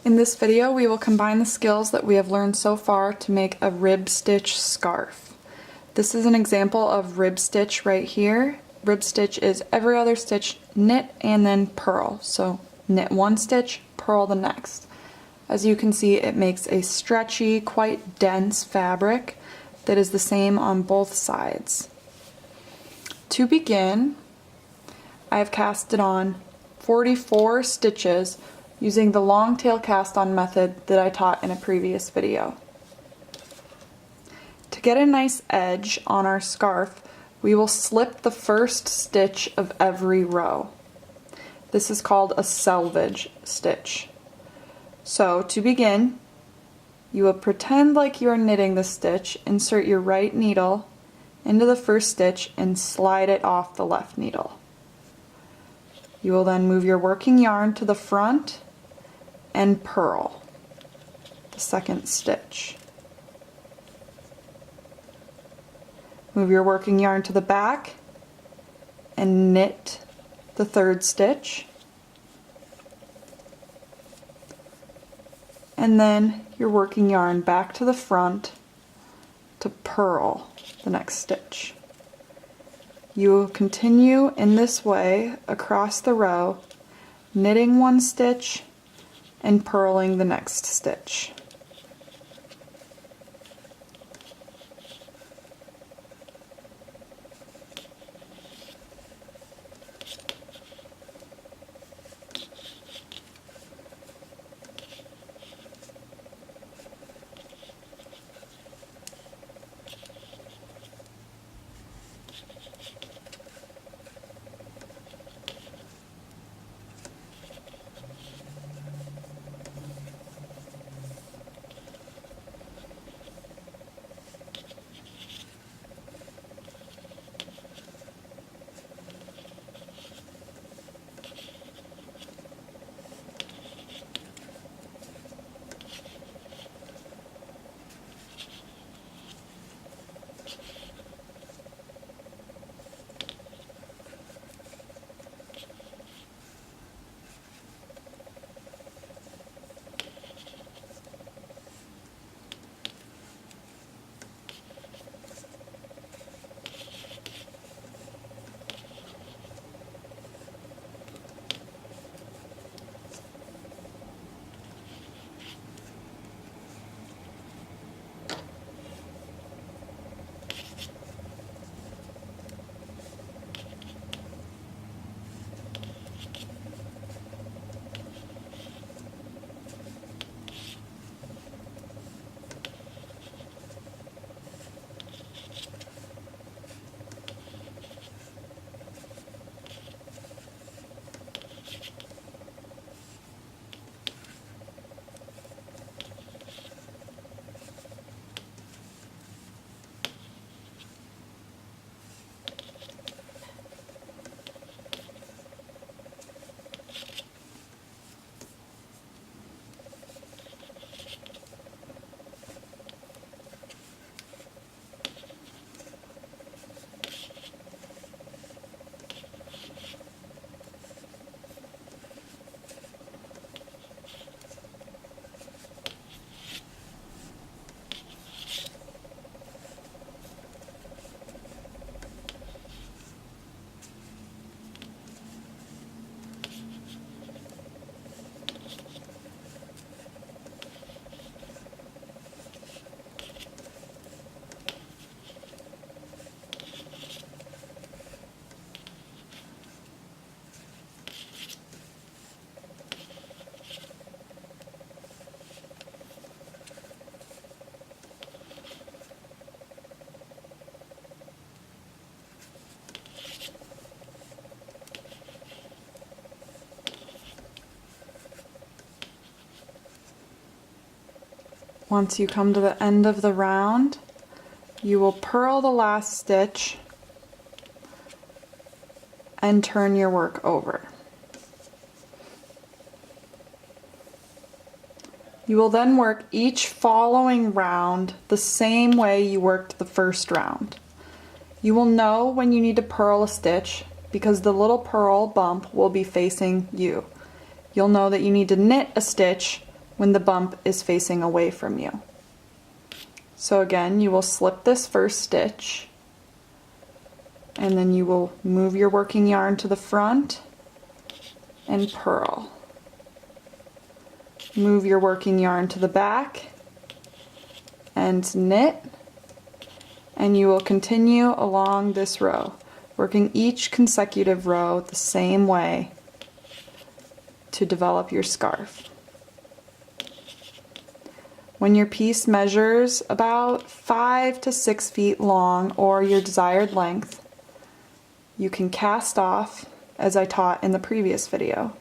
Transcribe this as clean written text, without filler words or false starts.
In this video, we will combine the skills that we have learned so far to make a rib stitch scarf. This is an example of rib stitch right here. Rib stitch is every other stitch knit and then purl. So knit one stitch, purl the next. As you can see, it makes a stretchy, quite dense fabric that is the same on both sides. To begin, I have casted on 44 stitches using the long tail cast on method that I taught in a previous video. To get a nice edge on our scarf, we will slip the first stitch of every row. This is called a selvage stitch. So to begin, you will pretend like you are knitting the stitch, insert your right needle into the first stitch and slide it off the left needle. You will then move your working yarn to the front and purl the second stitch. Move your working yarn to the back and knit the third stitch. And then your working yarn back to the front to purl the next stitch. You will continue in this way across the row, knitting one stitch and purling the next stitch. Once you come to the end of the round, you will purl the last stitch and turn your work over. You will then work each following round the same way you worked the first round. You will know when you need to purl a stitch because the little purl bump will be facing you. You'll know that you need to knit a stitch when the bump is facing away from you. So again, you will slip this first stitch, and then you will move your working yarn to the front and purl. Move your working yarn to the back and knit, and you will continue along this row, working each consecutive row the same way to develop your scarf. When your piece measures about 5 to 6 feet long, or your desired length, you can cast off as I taught in the previous video.